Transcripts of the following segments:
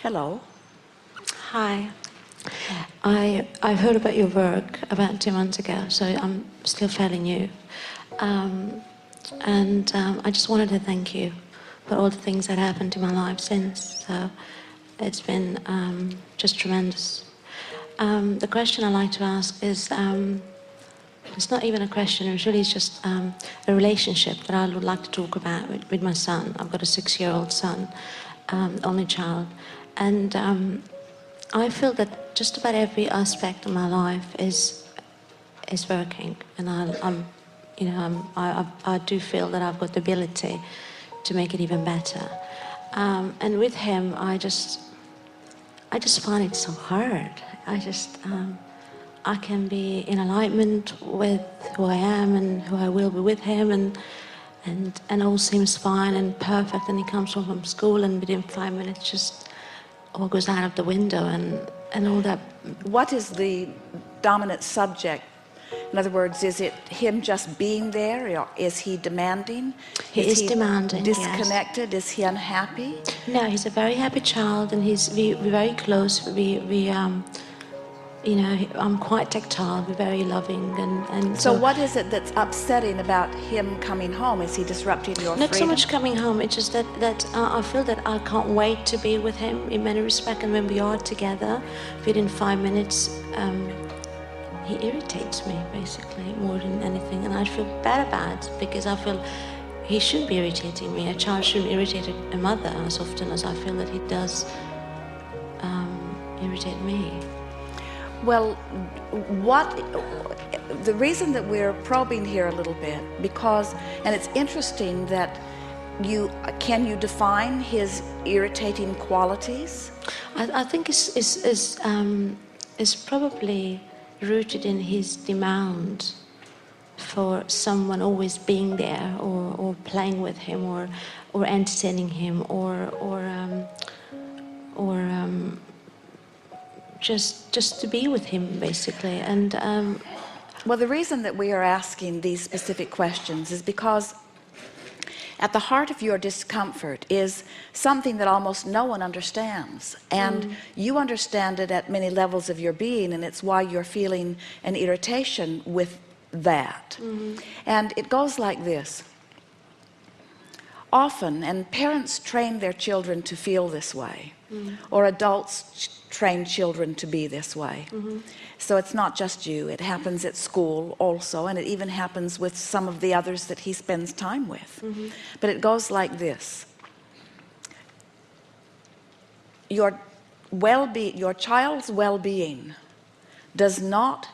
Hello. Hi. I've heard about your work about 2 months ago, so I'm still fairly new. I just wanted to thank you for all the things that happened in my life since. So it's been just tremendous. The question I like to ask is, it's not even a question, it's really just a relationship that I would like to talk about with my son. I've got a 6-year-old son, only child. And I feel that just about every aspect of my life is working, and I do feel that I've got the ability to make it even better. And with him, I just find it so hard. I can be in alignment with who I am and who I will be with him, and all seems fine and perfect. And he comes home from school, and within 5 minutes, just all goes out of the window and all that. What is the dominant subject? In other words, is it him just being there, or is he demanding? He is demanding, disconnected? Yes. Is he unhappy? No, he's a very happy child, and we're very close. I'm quite tactile, we're very loving, and so what is it that's upsetting about him coming home? Is he disrupting your Not freedom? so much coming home, it's just that I feel that I can't wait to be with him in many respects, and when we are together, within 5 minutes, he irritates me, basically, more than anything, and I feel bad about it, because I feel he shouldn't be irritating me. A child shouldn't irritate a mother as often as I feel that he does irritate me. Well, the reason that we're probing here a little bit, and it's interesting that can you define his irritating qualities? I think it's probably rooted in his demand for someone always being there, or playing with him, or entertaining him, or just to be with him, basically. And well, the reason that we are asking these specific questions is because at the heart of your discomfort is something that almost no one understands, and you understand it at many levels of your being, and it's why you're feeling an irritation with that. And it goes like this. Often, and parents train their children to feel this way, or adults train children to be this way. So it's not just you, it happens at school also, and it even happens with some of the others that he spends time with. But it goes like this. Your child's well-being does not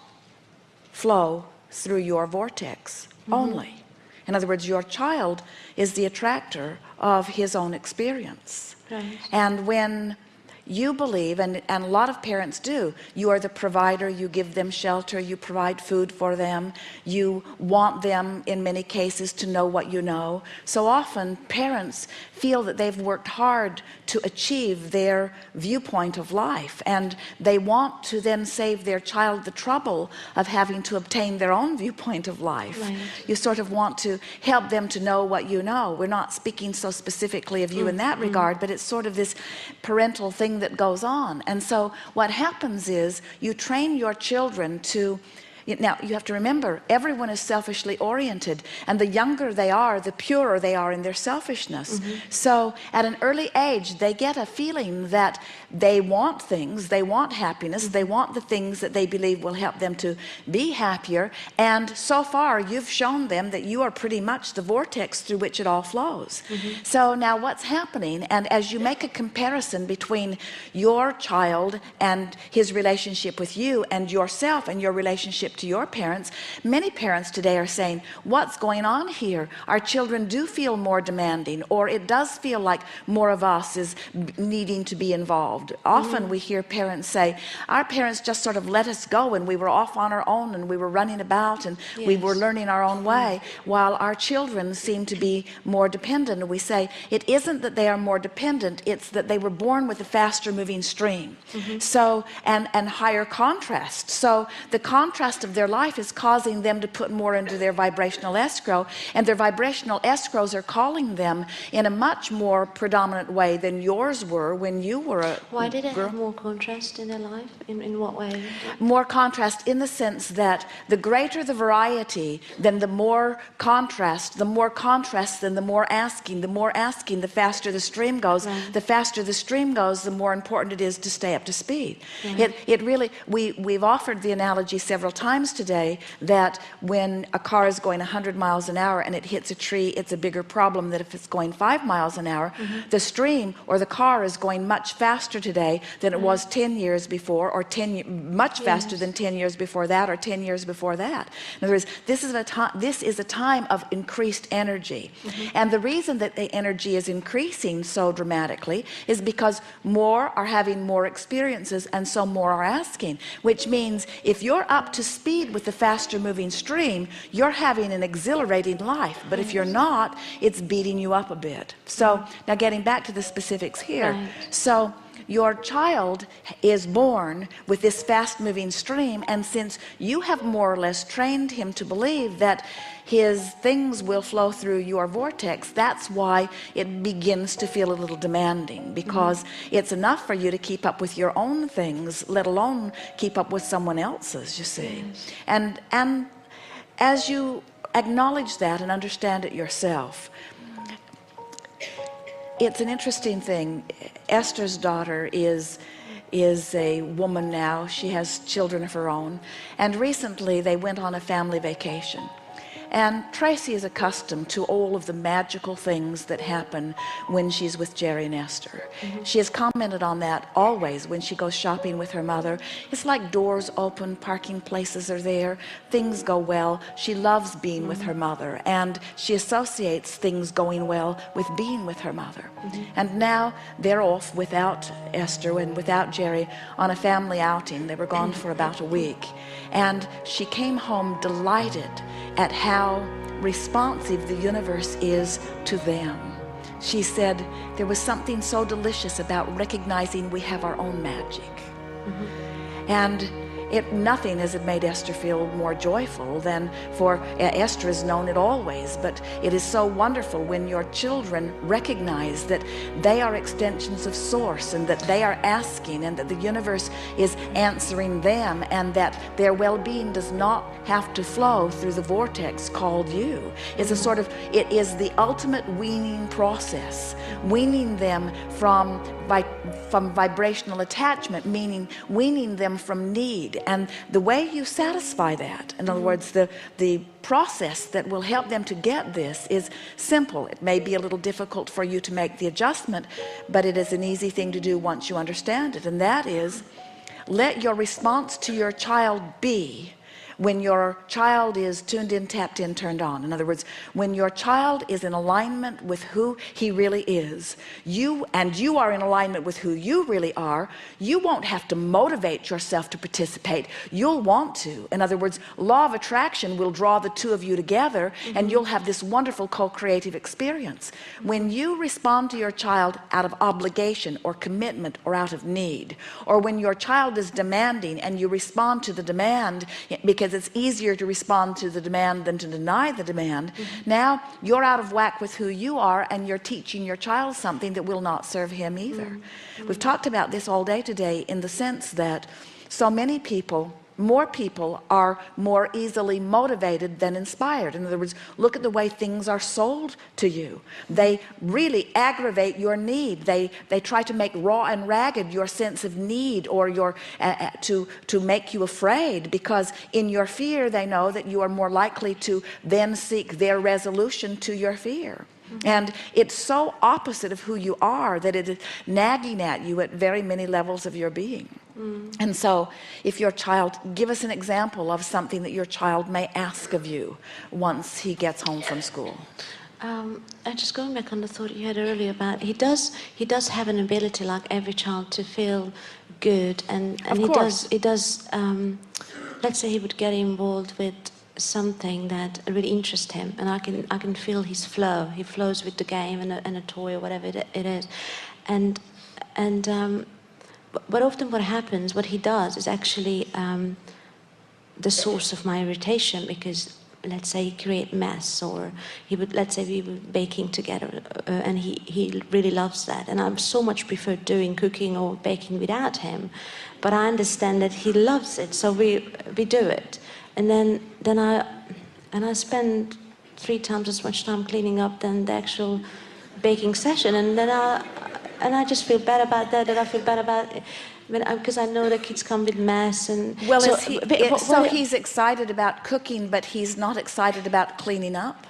flow through your vortex only. In other words, your child is the attractor of his own experience. Right. And when you believe, and a lot of parents do, you are the provider, you give them shelter, you provide food for them, you want them in many cases to know what you know. So often parents feel that they've worked hard to achieve their viewpoint of life, and they want to then save their child the trouble of having to obtain their own viewpoint of life. Right. You sort of want to help them to know what you know. We're not speaking so specifically of you in that regard, but it's sort of this parental thing that goes on. And so what happens is you train your children to, now you have to remember, everyone is selfishly oriented, and the younger they are, the purer they are in their selfishness. So at an early age, they get a feeling that they want things, they want happiness, they want the things that they believe will help them to be happier, and so far you've shown them that you are pretty much the vortex through which it all flows. So now what's happening, and as you make a comparison between your child and his relationship with you, and yourself and your relationship to your parents, many parents today are saying, what's going on here? Our children do feel more demanding, or it does feel like more of us is needing to be involved. Often we hear parents say, our parents just sort of let us go, and we were off on our own, and we were running about, and we were learning our own way, while our children seem to be more dependent. And we say, it isn't that they are more dependent, it's that they were born with a faster moving stream. So, and higher contrast. So the contrast rest of their life is causing them to put more into their vibrational escrow, and their vibrational escrows are calling them in a much more predominant way than yours were when you were a Why did it girl. have more contrast in their life? In what way? More contrast in the sense that the greater the variety, then the more contrast, then the more asking, the faster the stream goes. Right. The faster the stream goes, the more important it is to stay up to speed. Right. It really, we've offered the analogy several times today that when a car is going 100 miles an hour and it hits a tree, it's a bigger problem than if it's going 5 miles an hour. The stream or the car is going much faster today than it was 10 years before, or much faster than 10 years before that, or 10 years before that. In other words, this is a time of increased energy. And the reason that the energy is increasing so dramatically is because more are having more experiences, and so more are asking, which means if you're up to speed with the faster moving stream, you're having an exhilarating life. But if you're not, it's beating you up a bit. So now getting back to the specifics here. Right. So your child is born with this fast-moving stream, and since you have more or less trained him to believe that his things will flow through your vortex, that's why it begins to feel a little demanding, because it's enough for you to keep up with your own things, let alone keep up with someone else's, you see. And as you acknowledge that and understand it yourself, it's an interesting thing. Esther's daughter is a woman now. She has children of her own, and recently they went on a family vacation. And Tracy is accustomed to all of the magical things that happen when she's with Jerry and Esther. She has commented on that always when she goes shopping with her mother. It's like doors open, parking places are there, things go well. She loves being with her mother, and she associates things going well with being with her mother. And now they're off without Esther and without Jerry on a family outing. They were gone for about a week. And she came home delighted at how responsive the universe is to them. She said there was something so delicious about recognizing we have our own magic. And nothing has made Esther feel more joyful than for Esther has known it always, but it is so wonderful when your children recognize that they are extensions of source, and that they are asking, and that the universe is answering them, and that their well-being does not have to flow through the vortex called you. It's a sort of, it is the ultimate weaning process, weaning them from vibrational attachment, meaning weaning them from need. And the way you satisfy that, in other words, the process that will help them to get this is simple. It may be a little difficult for you to make the adjustment, but it is an easy thing to do once you understand it. And that is, let your response to your child be when your child is tuned in, tapped in, turned on. In other words, when your child is in alignment with who he really is, you are in alignment with who you really are, you won't have to motivate yourself to participate. You'll want to. In other words, law of attraction will draw the two of you together, and you'll have this wonderful co-creative experience. When you respond to your child out of obligation or commitment or out of need, or when your child is demanding and you respond to the demand because it's easier to respond to the demand than to deny the demand, now you're out of whack with who you are, and you're teaching your child something that will not serve him either. We've talked about this all day today, in the sense that so many people, more people, are more easily motivated than inspired. In other words, look at the way things are sold to you. They really aggravate your need. They try to make raw and ragged your sense of need, or your to make you afraid, because in your fear they know that you are more likely to then seek their resolution to your fear. And it's so opposite of who you are that it is nagging at you at very many levels of your being. And so if your child, give us an example of something that your child may ask of you once he gets home from school. Just going back on the thought you had earlier about, he does have an ability, like every child, to feel good, and he does let's say he would get involved with something that really interests him, and I can feel his flow. He flows with the game and a toy or whatever it is, but often what he does is actually the source of my irritation, because let's say he create mess, or he would, let's say we were baking together, and he really loves that, and I so much prefer doing cooking or baking without him, but I understand that he loves it, so we do it, and then I spend 3 times as much time cleaning up than the actual baking session, and then I just feel bad about that, and I feel bad about it. Because I know that kids come with mess, and well, so, so he's excited about cooking, but he's not excited about cleaning up?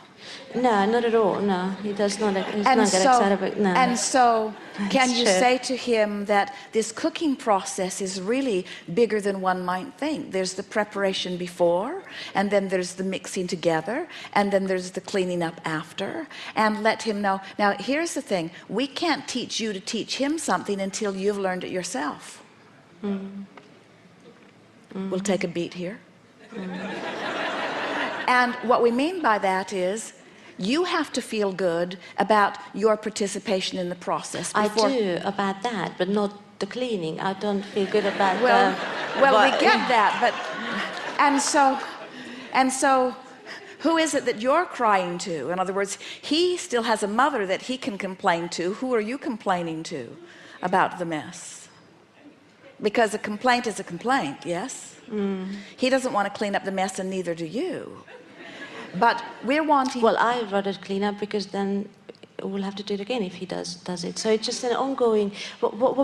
No, not at all. No, he does not. He's And not so, get excited about. No. And so, can That's you true. say to him that this cooking process is really bigger than one might think? There's the preparation before, and then there's the mixing together, and then there's the cleaning up after, and let him know. Now, here's the thing. We can't teach you to teach him something until you've learned it yourself. We'll take a beat here. And what we mean by that is you have to feel good about your participation in the process before. I do about that, but not the cleaning. I don't feel good about well, we but, get that, but and so who is it that you're crying to? In other words, he still has a mother that he can complain to. Who are you complaining to about the mess? Because a complaint is a complaint, yes? He doesn't want to clean up the mess, and neither do you. But we're wanting... Well, I'd rather clean up, because then we'll have to do it again if he does it. So it's just an ongoing...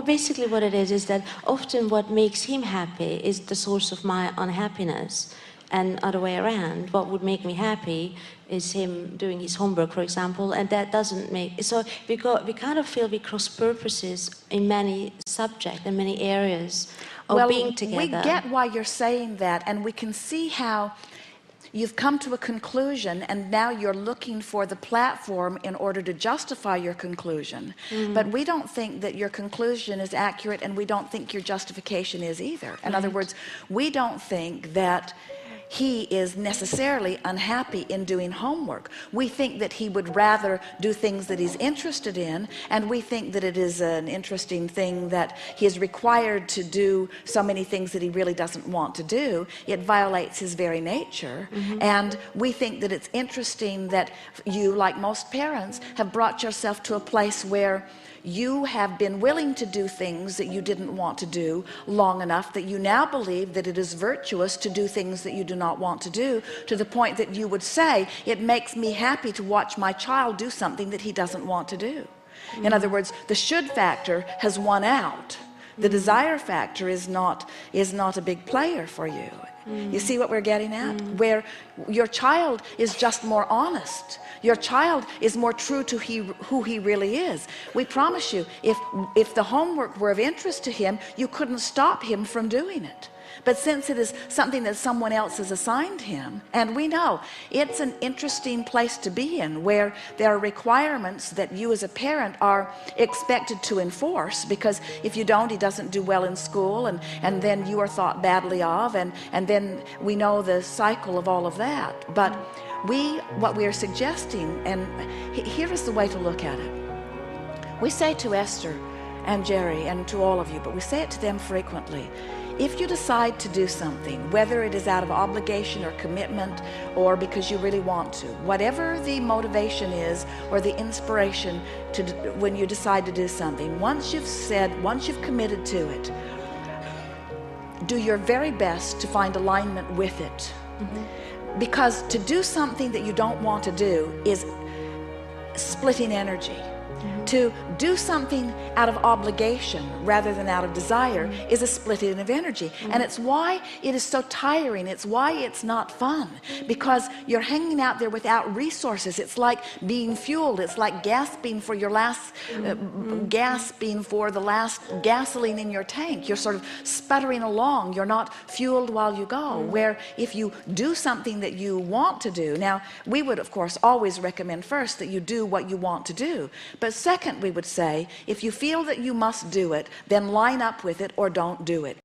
basically what it is that often what makes him happy is the source of my unhappiness, and other way around. What would make me happy is him doing his homework, for example, and that doesn't make... So we kind of feel we cross purposes in many subjects and many areas of being together. We get why you're saying that, and we can see how you've come to a conclusion, and now you're looking for the platform in order to justify your conclusion. But we don't think that your conclusion is accurate, and we don't think your justification is either. In other words, we don't think that he is necessarily unhappy in doing homework. We think that he would rather do things that he's interested in, and we think that it is an interesting thing that he is required to do so many things that he really doesn't want to do. It violates his very nature. And we think that it's interesting that you, like most parents, have brought yourself to a place where you have been willing to do things that you didn't want to do long enough that you now believe that it is virtuous to do things that you do not want to do, to the point that you would say, it makes me happy to watch my child do something that he doesn't want to do. In other words, the should factor has won out. The desire factor is not a big player for you. You see what we're getting at? Where your child is just more honest. Your child is more true to who he really is. We promise you, if the homework were of interest to him, you couldn't stop him from doing it. But since it is something that someone else has assigned him, and we know it's an interesting place to be in, where there are requirements that you as a parent are expected to enforce, because if you don't, he doesn't do well in school, and then you are thought badly of, and then we know the cycle of all of that. But what we are suggesting, and here is the way to look at it. We say to Esther and Jerry and to all of you, but we say it to them frequently. If you decide to do something, whether it is out of obligation or commitment or because you really want to, whatever the motivation is or the inspiration to when you decide to do something, once you've committed to it, do your very best to find alignment with it. Because to do something that you don't want to do is splitting energy. To do something out of obligation rather than out of desire is a splitting of energy. And it's why it is so tiring. It's why it's not fun, because you're hanging out there without resources. It's like being fueled. It's like gasping for your last gasping for the last gasoline in your tank. You're sort of sputtering along. You're not fueled while you go. Where if you do something that you want to do, now we would of course always recommend first that you do what you want to do, but second, we would say, if you feel that you must do it, then line up with it or don't do it.